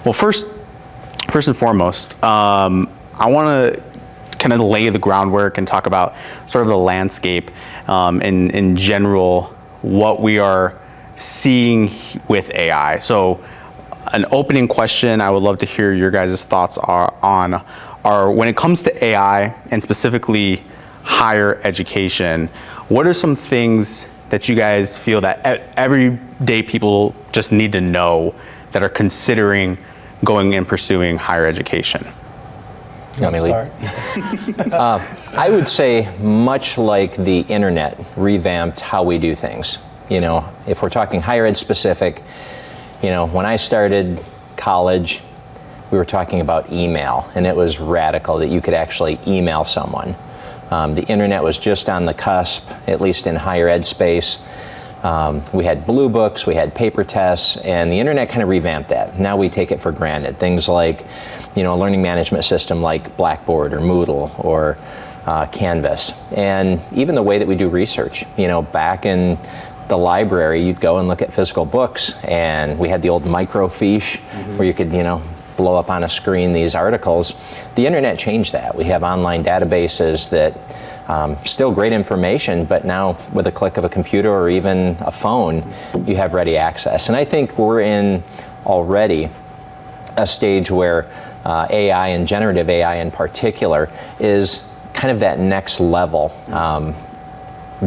Well, first and foremost, I want to kind of lay the groundwork and talk about sort of the landscape in general, what we are seeing with AI. So an opening question I would love to hear your guys' thoughts are when it comes to AI and specifically higher education, what are some things that you guys feel that everyday people just need to know that are considering going and pursuing higher education? You want me to lead? I would say much like the internet revamped how we do things. You know, if we're talking higher ed specific, you know, when I started college, we were talking about email, and it was radical that you could actually email someone. The internet was just on the cusp, at least in higher ed space. We had blue books, we had paper tests, and the internet kind of revamped that. Now we take it for granted. Things like, you know, a learning management system like Blackboard or Moodle or Canvas. And even the way that we do research, you know, back in the library, you'd go and look at physical books, and we had the old microfiche where you could, you know, blow up on a screen these articles. The internet changed that. We have online databases that still great information, but now with a click of a computer or even a phone, you have ready access. And I think we're in already a stage where AI and generative AI in particular is kind of that next level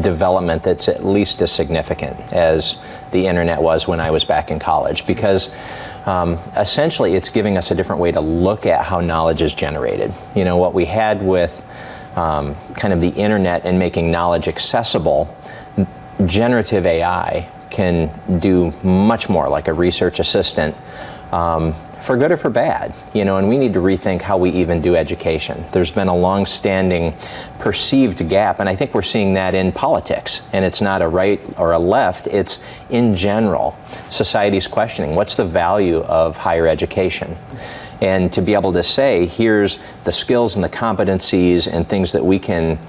development that's at least as significant as the internet was when I was back in college, because essentially it's giving us a different way to look at how knowledge is generated. You know, what we had with kind of the internet and making knowledge accessible, generative AI can do much more, like a research assistant, for good or for bad, you know, and we need to rethink how we even do education. There's been a long-standing perceived gap, and I think we're seeing that in politics, and it's not a right or a left, it's in general. Society's questioning, what's the value of higher education? And to be able to say, here's the skills and the competencies and things that we can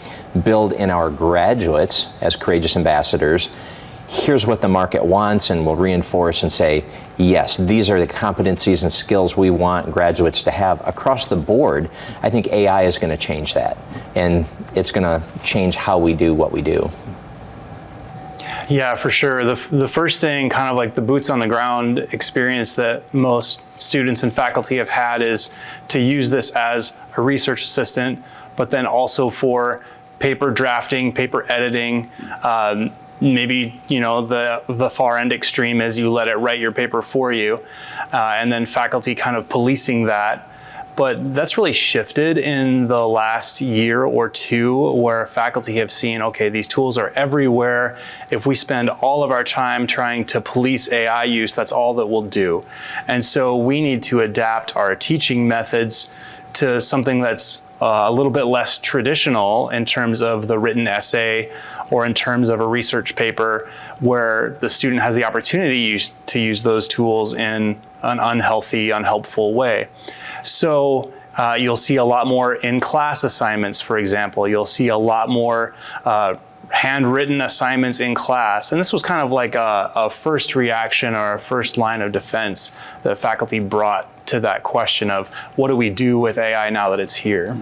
build in our graduates as courageous ambassadors, here's what the market wants, and we'll reinforce and say, yes, these are the competencies and skills we want graduates to have across the board. I think AI is going to change that, and it's going to change how we do what we do. Yeah, for sure. The first thing, kind of like the boots on the ground experience that most students and faculty have had, is to use this as a research assistant, but then also for paper drafting, paper editing. Maybe, you know, the far end extreme is you let it write your paper for you, and then faculty kind of policing that. But that's really shifted in the last year or two, where faculty have seen, okay, these tools are everywhere. If we spend all of our time trying to police AI use, that's all that we'll do. And so we need to adapt our teaching methods to something that's a little bit less traditional in terms of the written essay or in terms of a research paper, where the student has the opportunity to use those tools in an unhealthy, unhelpful way. So you'll see a lot more in-class assignments, for example. You'll see a lot more handwritten assignments in class. And this was kind of like a first reaction or a first line of defense that faculty brought to that question of, what do we do with AI now that it's here?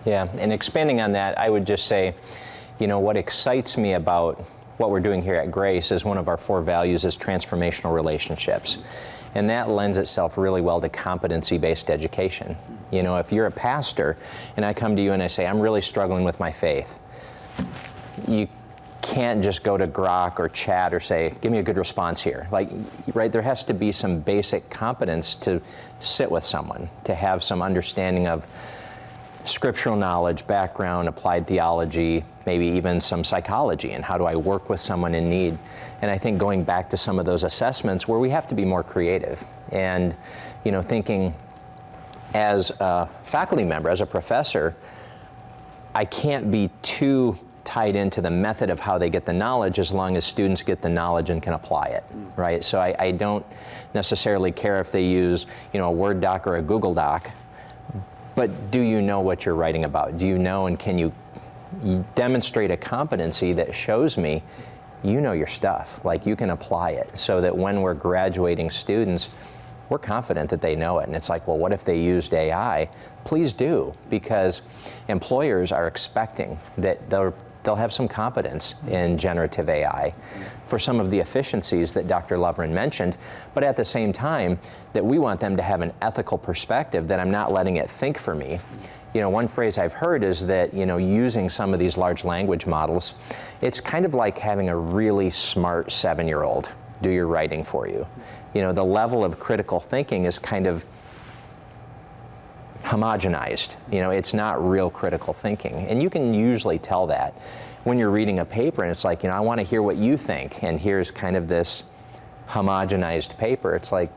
Yeah, and expanding on that, I would just say, you know, what excites me about what we're doing here at Grace is one of our 4 values is transformational relationships. And that lends itself really well to competency-based education. You know, if you're a pastor and I come to you and I say, I'm really struggling with my faith, you can't just go to Grok or chat or say, give me a good response here. Like, right, there has to be some basic competence to sit with someone, to have some understanding of scriptural knowledge, background, applied theology, maybe even some psychology, and how do I work with someone in need. And I think going back to some of those assessments where we have to be more creative and, you know, thinking as a faculty member, as a professor, I can't be too tied into the method of how they get the knowledge as long as students get the knowledge and can apply it, right? So I don't necessarily care if they use, you know, a Word doc or a Google doc, but do you know what you're writing about? Do you know, and can you demonstrate a competency that shows me you know your stuff, like you can apply it, so that when we're graduating students, we're confident that they know it. And it's like, well, what if they used AI? Please do, because employers are expecting that they'll have some competence in generative AI for some of the efficiencies that Dr. Loverin mentioned, but at the same time, that we want them to have an ethical perspective that I'm not letting it think for me. You know, one phrase I've heard is that, you know, using some of these large language models, it's kind of like having a really smart 7-year-old do your writing for you. You know, the level of critical thinking is kind of homogenized. You know, it's not real critical thinking. And you can usually tell that when you're reading a paper and it's like, you know, I want to hear what you think, and here's kind of this homogenized paper. It's like,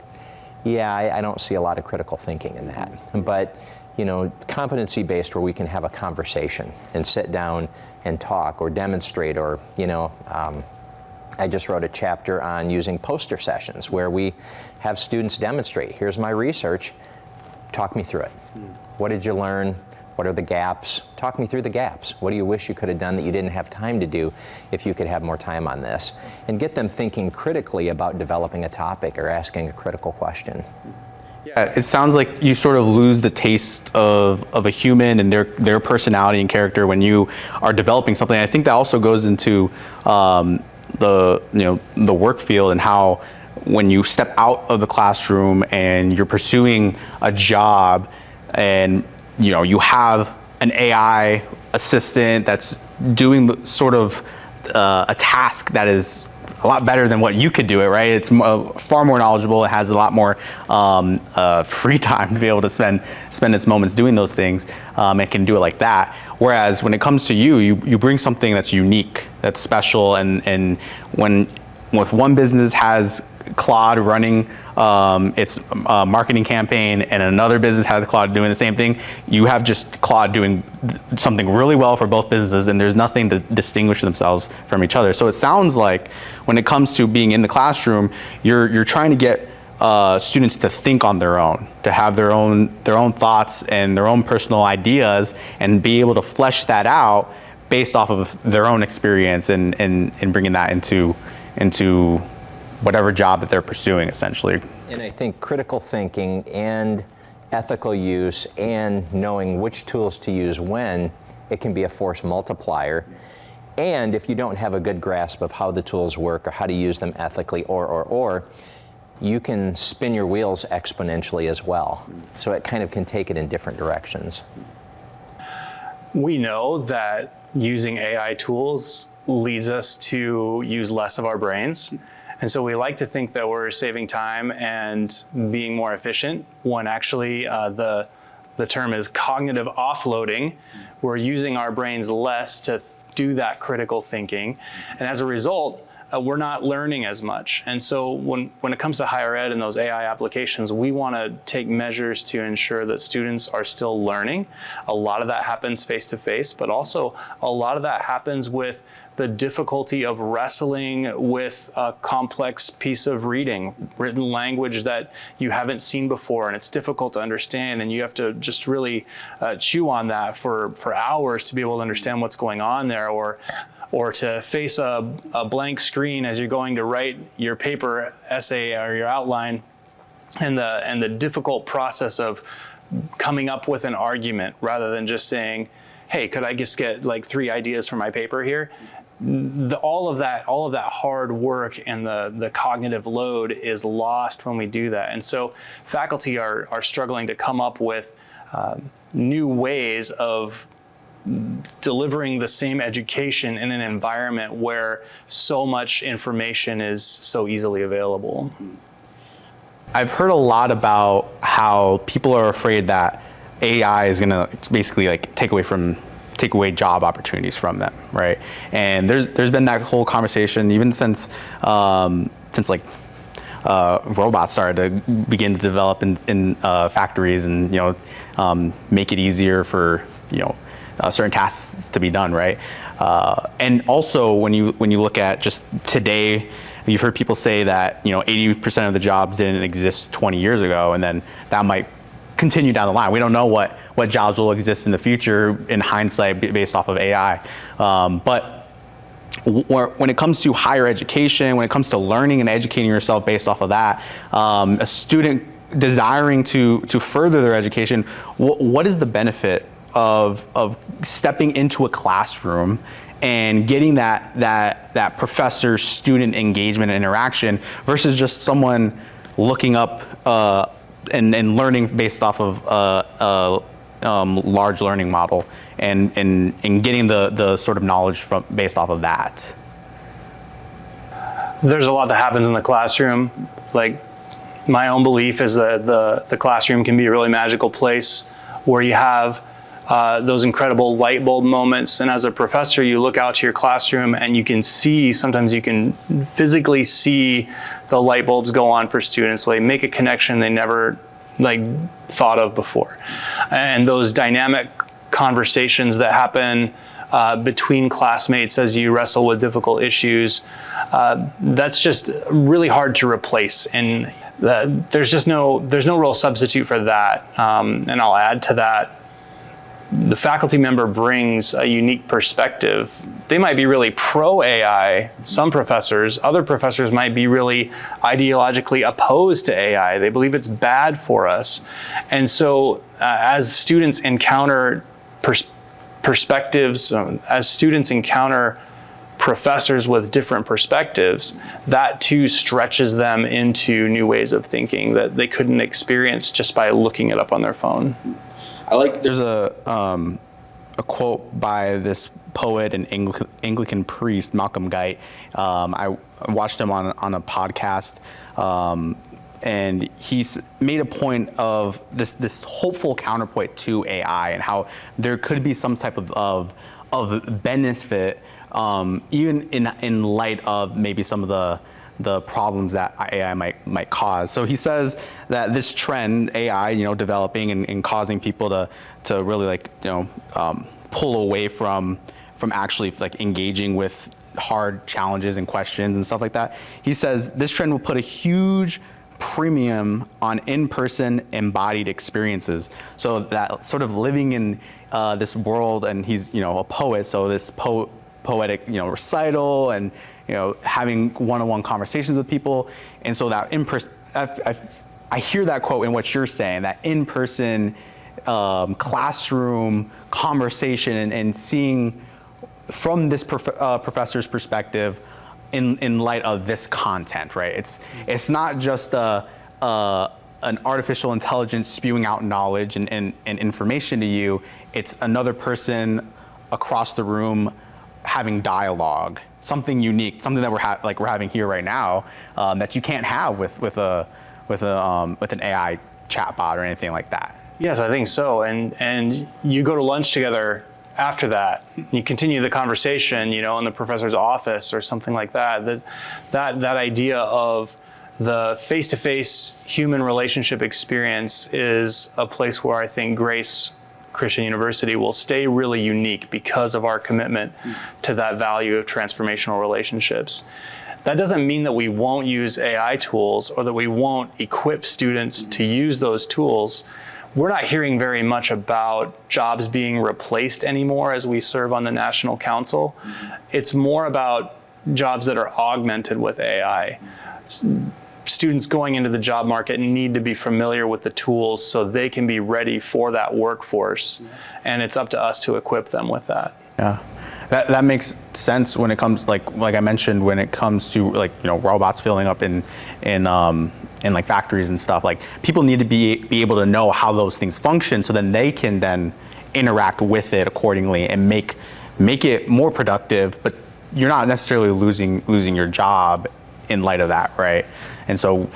yeah, I don't see a lot of critical thinking in that. But, you know, competency-based, where we can have a conversation and sit down and talk or demonstrate, or, you know, I just wrote a chapter on using poster sessions where we have students demonstrate, here's my research, talk me through it. What did you learn? What are the gaps? Talk me through the gaps. What do you wish you could have done that you didn't have time to do if you could have more time on this? And get them thinking critically about developing a topic or asking a critical question. Yeah, it sounds like you sort of lose the taste of a human and their personality and character when you are developing something. I think that also goes into the work field, and how when you step out of the classroom and you're pursuing a job, and you know you have an AI assistant that's doing sort of a task that is a lot better than what you could do it, right? It's far more knowledgeable. It has a lot more free time to be able to spend its moments doing those things, and can do it like that. Whereas when it comes to you bring something that's unique, that's special, and if one business has Claude running its marketing campaign, and another business has Claude doing the same thing, you have just Claude doing something really well for both businesses, and there's nothing to distinguish themselves from each other. So it sounds like when it comes to being in the classroom, you're trying to get students to think on their own, to have their own thoughts and their own personal ideas, and be able to flesh that out based off of their own experience, and bringing that into whatever job that they're pursuing, essentially. And I think critical thinking and ethical use and knowing which tools to use when, it can be a force multiplier. And if you don't have a good grasp of how the tools work or how to use them ethically, or you can spin your wheels exponentially as well. So it kind of can take it in different directions. We know that using AI tools leads us to use less of our brains. And so we like to think that we're saving time and being more efficient, when actually the term is cognitive offloading. We're using our brains less to do that critical thinking. And as a result, we're not learning as much. And so when it comes to higher ed and those AI applications, we want to take measures to ensure that students are still learning. A lot of that happens face-to-face, but also a lot of that happens with the difficulty of wrestling with a complex piece of written language that you haven't seen before, and it's difficult to understand, and you have to just really chew on that for hours to be able to understand what's going on there, or to face a blank screen as you're going to write your paper essay or your outline, and the difficult process of coming up with an argument rather than just saying, hey, could I just get like 3 ideas for my paper here? All of that hard work and the cognitive load is lost when we do that. And so faculty are struggling to come up with new ways of delivering the same education in an environment where so much information is so easily available. I've heard a lot about how people are afraid that AI is going to basically like take away job opportunities from them, right? And there's been that whole conversation even since like robots started to begin to develop in factories, and make it easier for certain tasks to be done, right? And also when you look at just today, you've heard people say that 80% of the jobs didn't exist 20 years ago, and then that might continue down the line. We don't know what jobs will exist in the future in hindsight based off of AI. But when it comes to higher education, when it comes to learning and educating yourself based off of that, a student desiring to further their education, what is the benefit of stepping into a classroom and getting that professor-student engagement and interaction versus just someone looking up and learning based off of large learning model and getting the sort of knowledge based off of that? There's a lot that happens in the classroom. Like, my own belief is that the classroom can be a really magical place where you have those incredible light bulb moments. And as a professor, you look out to your classroom and you can see, sometimes you can physically see the light bulbs go on for students. They make a connection they never thought of before. And those dynamic conversations that happen between classmates as you wrestle with difficult issues, that's just really hard to replace. And there's no real substitute for that. And I'll add to that, the faculty member brings a unique perspective. They might be really pro AI, some professors. Other professors might be really ideologically opposed to AI. They believe it's bad for us. And so as students encounter perspectives, as students encounter professors with different perspectives, that too stretches them into new ways of thinking that they couldn't experience just by looking it up on their phone. There's a quote by this poet and Anglican priest, Malcolm Guite. I watched him on a podcast, and he's made a point of this hopeful counterpoint to AI and how there could be some type of benefit, even in light of maybe some of the problems that AI might cause. So he says that this trend, AI, developing and causing people to really pull away from actually engaging with hard challenges and questions and stuff like that. He says this trend will put a huge premium on in-person embodied experiences. So that sort of living in this world, and he's a poet, so this poetic recital and having one-on-one conversations with people. And so that in-person, I hear that quote in what you're saying, that in-person classroom conversation and seeing from this professor's perspective in light of this content, right? It's not just an artificial intelligence spewing out knowledge and information to you. It's another person across the room having dialogue, something unique, something that we're having here right now, that you can't have with an AI chatbot or anything like that. Yes, I think so. And you go to lunch together after that. You continue the conversation, in the professor's office or something like that. That idea of the face-to-face human relationship experience is a place where I think Grace Christian University will stay really unique because of our commitment to that value of transformational relationships. That doesn't mean that we won't use AI tools or that we won't equip students to use those tools. We're not hearing very much about jobs being replaced anymore as we serve on the National Council. It's more about jobs that are augmented with AI. Students going into the job market need to be familiar with the tools so they can be ready for that workforce. And it's up to us to equip them with that. Yeah, that makes sense when it comes, like I mentioned, when it comes to robots filling up in factories and stuff. People need to be able to know how those things function, so then they can then interact with it accordingly and make it more productive. But you're not necessarily losing your job in light of that, right? And so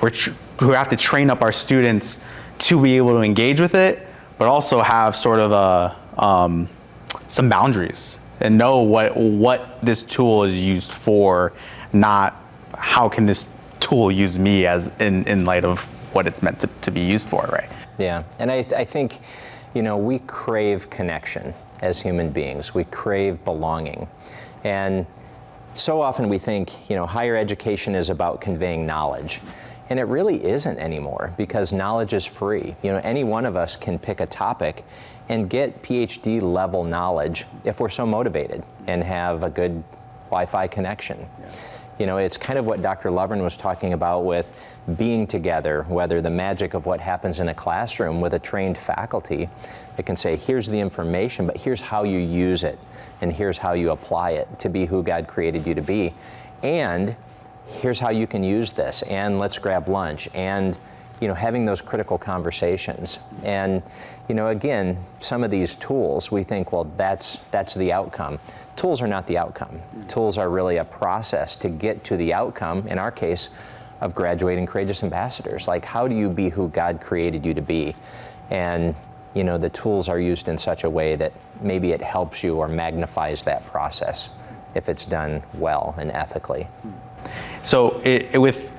we have to train up our students to be able to engage with it, but also have sort of some boundaries and know what this tool is used for, not how can this tool use me as in light of what it's meant to be used for, right? Yeah, and I think, we crave connection as human beings. We crave belonging. And so often we think, higher education is about conveying knowledge. And it really isn't anymore, because knowledge is free. Any one of us can pick a topic and get PhD level knowledge if we're so motivated and have a good Wi-Fi connection. You know, it's kind of what Dr. Loverin was talking about with being together, whether the magic of what happens in a classroom with a trained faculty that can say, here's the information, but here's how you use it, and here's how you apply it to be who God created you to be. And here's how you can use this, and let's grab lunch, and you know, having those critical conversations. And you know, again, some of these tools, we think, well, that's the outcome. Tools are not the outcome. Tools are really a process to get to the outcome, in our case, of graduating courageous ambassadors. Like, how do you be who God created you to be? And you know, the tools are used in such a way that maybe it helps you or magnifies that process if it's done well and ethically. So with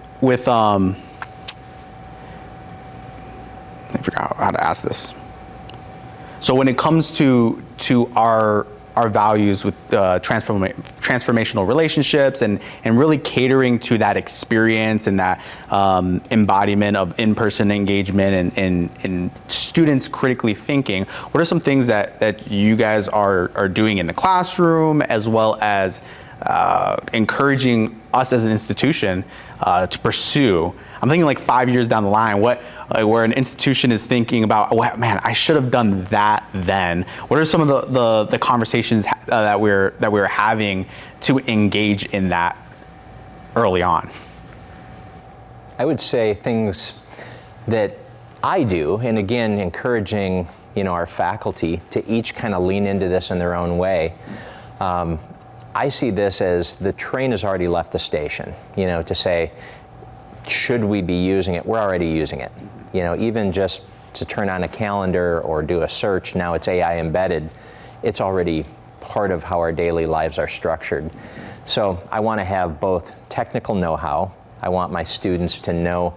I forgot how to ask this. So when it comes to our values with transformational relationships and really catering to that experience and that embodiment of in-person engagement and students critically thinking, what are some things that you guys are doing in the classroom, as well as encouraging us as an institution to pursue? I'm thinking like 5 years down the line, where an institution is thinking about, oh, man, I should have done that then. What are some of the conversations that we're having to engage in that early on? I would say things that I do, and again, encouraging, you know, our faculty to each kind of lean into this in their own way. I see this as the train has already left the station, you know, to say, should we be using it? We're already using it. You know, even just to turn on a calendar or do a search, now it's AI embedded. It's already part of how our daily lives are structured. So I want to have both technical know-how. I want my students to know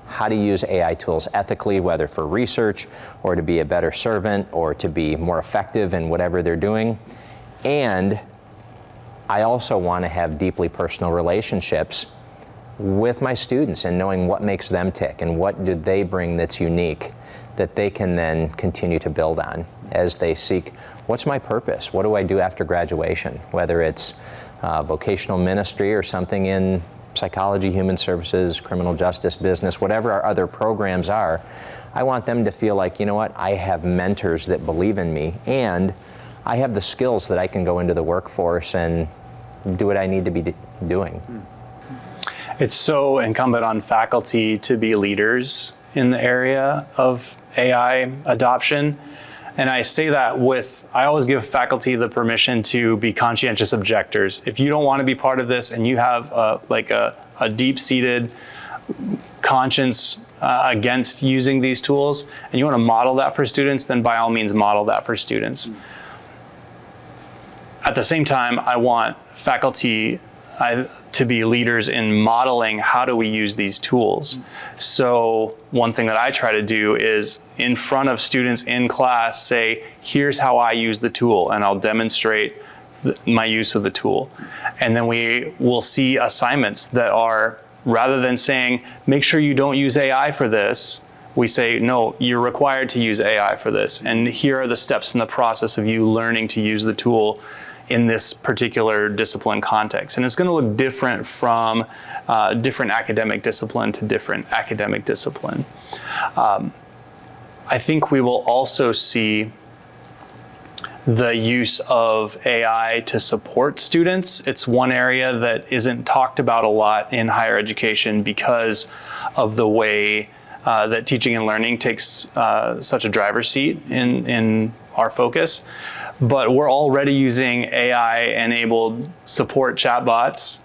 how to use AI tools ethically, whether for research or to be a better servant or to be more effective in whatever they're doing. And I also want to have deeply personal relationships with my students and knowing what makes them tick and what do they bring that's unique that they can then continue to build on as they seek, what's my purpose? What do I do after graduation? Whether it's vocational ministry or something in psychology, human services, criminal justice, business, whatever our other programs are, I want them to feel like, you know what, I have mentors that believe in me, and I have the skills that I can go into the workforce and do what I need to be doing. It's so incumbent on faculty to be leaders in the area of AI adoption. And I say that I always give faculty the permission to be conscientious objectors. If you don't want to be part of this and you have a deep-seated conscience against using these tools, and you want to model that for students, then by all means model that for students. At the same time, I want faculty to be leaders in modeling how do we use these tools. So one thing that I try to do is in front of students in class say, here's how I use the tool, and I'll demonstrate my use of the tool. And then we will see assignments that are, rather than saying, make sure you don't use AI for this, we say, no, you're required to use AI for this. And here are the steps in the process of you learning to use the tool in this particular discipline context. And it's going to look different from different academic discipline to different academic discipline. I think we will also see the use of AI to support students. It's one area that isn't talked about a lot in higher education because of the way that teaching and learning takes such a driver's seat in our focus. But we're already using AI-enabled support chatbots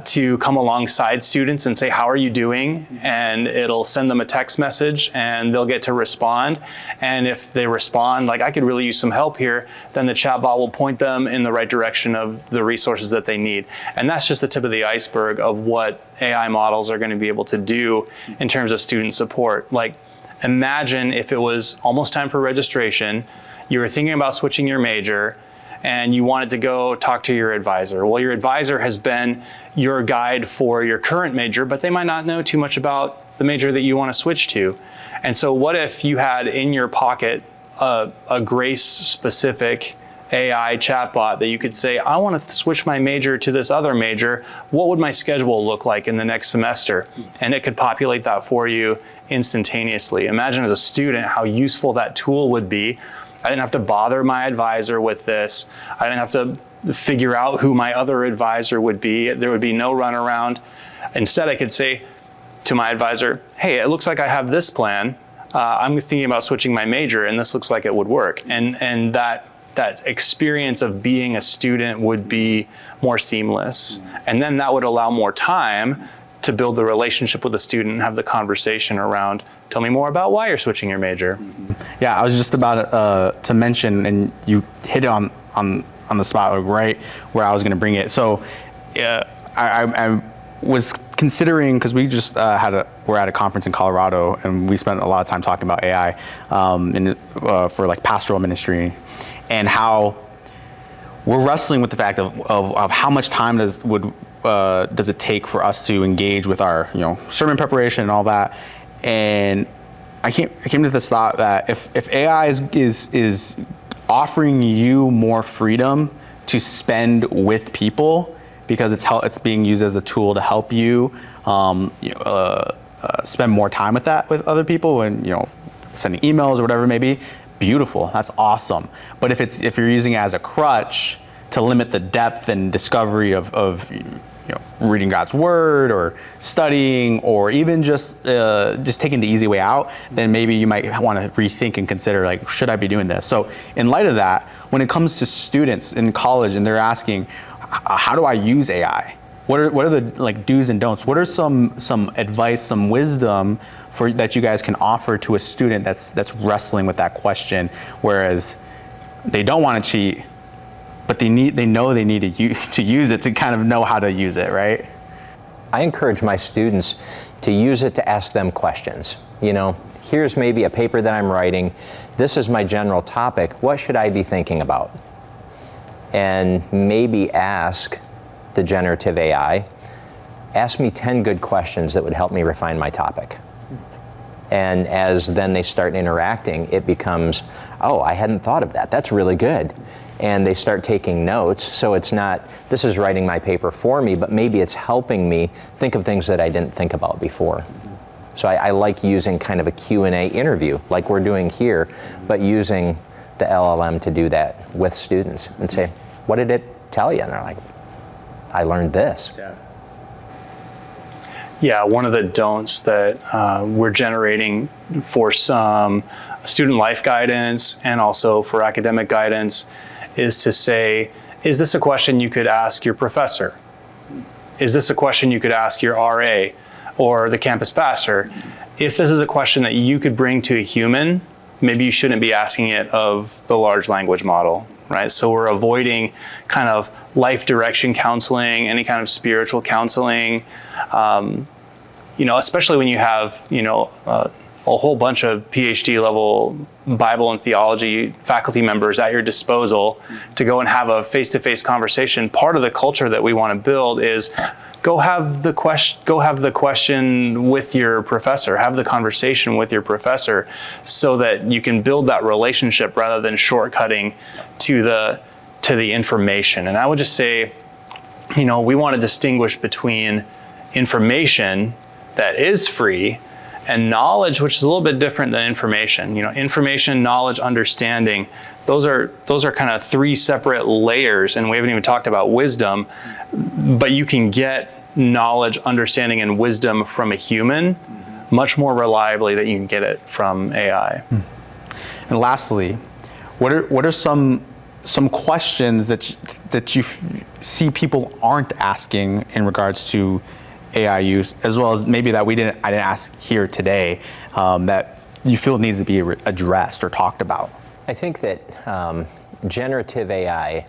to come alongside students and say, how are you doing? And it'll send them a text message and they'll get to respond. And if they respond, like, I could really use some help here, then the chatbot will point them in the right direction of the resources that they need. And that's just the tip of the iceberg of what AI models are going to be able to do in terms of student support. Like, imagine if it was almost time for registration, you were thinking about switching your major, and you wanted to go talk to your advisor. Well, your advisor has been your guide for your current major, but they might not know too much about the major that you want to switch to. And so what if you had in your pocket a grace-specific AI chatbot that you could say, I want to switch my major to this other major. What would my schedule look like in the next semester? And it could populate that for you instantaneously. Imagine as a student how useful that tool would be. I didn't have to bother my advisor with this. I didn't have to figure out who my other advisor would be. There would be no runaround. Instead, I could say to my advisor, hey, it looks like I have this plan. I'm thinking about switching my major, and this looks like it would work. And that experience of being a student would be more seamless. And then that would allow more time to build the relationship with the student and have the conversation around, tell me more about why you're switching your major. Yeah, I was just about to mention, and you hit it on the spot, like right where I was going to bring it. So I was considering, because we just we're at a conference in Colorado, and we spent a lot of time talking about AI for like pastoral ministry, and how we're wrestling with the fact of how much time does it take for us to engage with our sermon preparation and all that. And I came to this thought that if AI is offering you more freedom to spend with people, because it's being used as a tool to help you spend more time with other people, and sending emails or whatever it may be, beautiful, that's awesome. But if you're using it as a crutch to limit the depth and discovery of reading God's word or studying, or even just taking the easy way out, then maybe you might want to rethink and consider, like, should I be doing this? So in light of that, when it comes to students in college and they're asking, how do I use AI? What are the like do's and don'ts? What are some advice, some wisdom that you guys can offer to a student that's wrestling with that question, whereas they don't want to cheat, but they know they need to use it to kind of know how to use it, right? I encourage my students to use it to ask them questions. Here's maybe a paper that I'm writing. This is my general topic. What should I be thinking about? And maybe ask the generative AI, ask me 10 good questions that would help me refine my topic. And as then they start interacting, it becomes, oh, I hadn't thought of that. That's really good. And they start taking notes. So it's not, this is writing my paper for me, but maybe it's helping me think of things that I didn't think about before. So I like using kind of a Q&A interview like we're doing here, but using the LLM to do that with students and say, what did it tell you? And they're like, I learned this. Yeah, one of the don'ts that we're generating for some student life guidance and also for academic guidance is to say, is this a question you could ask your professor? Is this a question you could ask your RA or the campus pastor? If this is a question that you could bring to a human, maybe you shouldn't be asking it of the large language model, right? So we're avoiding kind of life direction counseling, any kind of spiritual counseling, especially when you have, a whole bunch of PhD level Bible and theology faculty members at your disposal to go and have a face-to-face conversation. Part of the culture that we want to build is go have the question with your professor, have the conversation with your professor, so that you can build that relationship rather than shortcutting to the information. And I would just say, we want to distinguish between information that is free and knowledge, which is a little bit different than information. Information, knowledge, understanding, those are kind of three separate layers, and we haven't even talked about wisdom, but you can get knowledge, understanding, and wisdom from a human much more reliably than you can get it from AI. And lastly, what are some questions that you see people aren't asking in regards to AI use, as well as maybe that I didn't ask here today, that you feel needs to be addressed or talked about? I think that generative AI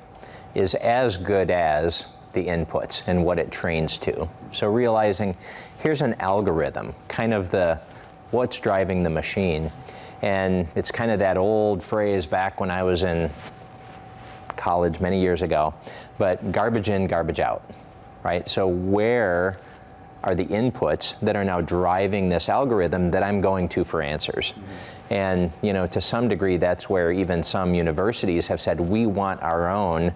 is as good as the inputs and what it trains to. So realizing here's an algorithm, kind of what's driving the machine. And it's kind of that old phrase back when I was in college many years ago, but garbage in, garbage out, right? So where are the inputs that are now driving this algorithm that I'm going to for answers. And to some degree, that's where even some universities have said, we want our own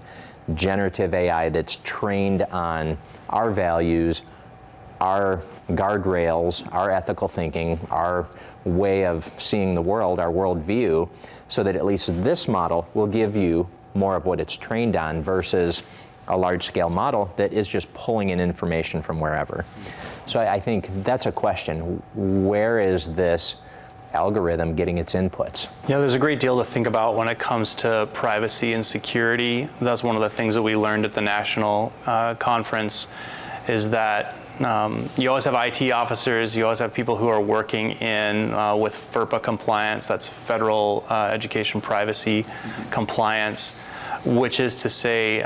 generative AI that's trained on our values, our guardrails, our ethical thinking, our way of seeing the world, our worldview, so that at least this model will give you more of what it's trained on versus a large-scale model that is just pulling in information from wherever. So I think that's a question. Where is this algorithm getting its inputs? Yeah, there's a great deal to think about when it comes to privacy and security. That's one of the things that we learned at the national conference, is that you always have IT officers, you always have people who are working in with FERPA compliance, that's federal education privacy compliance, which is to say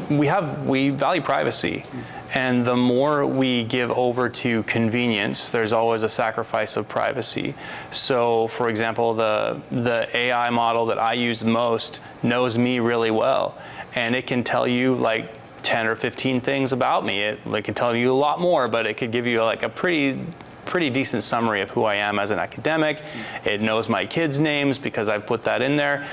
we value privacy. And the more we give over to convenience, there's always a sacrifice of privacy. So, for example, the AI model that I use most knows me really well, and it can tell you like 10 or 15 things about me. It can tell you a lot more, but it could give you like a pretty decent summary of who I am as an academic. It knows my kids' names because I've put that in there.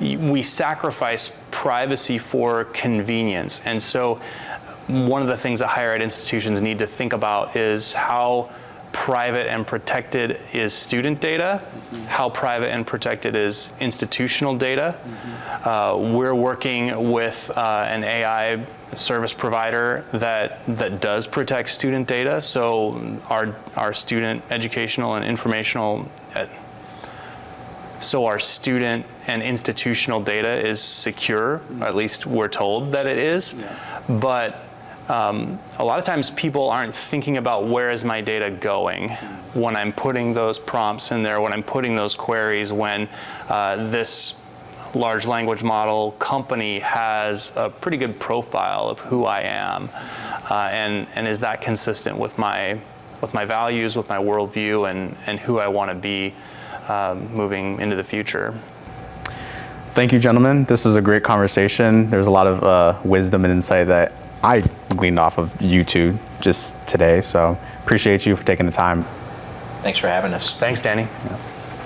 We sacrifice privacy for convenience, and so one of the things that higher ed institutions need to think about is how private and protected is student data, how private and protected is institutional data. We're working with an AI service provider that does protect student data, so our student educational and informational so our student and institutional data is secure, at least we're told that it is. But a lot of times people aren't thinking about where is my data going when I'm putting those prompts in there, when I'm putting those queries, when this large language model company has a pretty good profile of who I am, and is that consistent with my values, with my worldview, and who I want to be moving into the future. Thank you, gentlemen. This was a great conversation. There's a lot of wisdom and insight that I gleaned off of you two just today. So appreciate you for taking the time. Thanks for having us. Thanks, Danny. Yeah.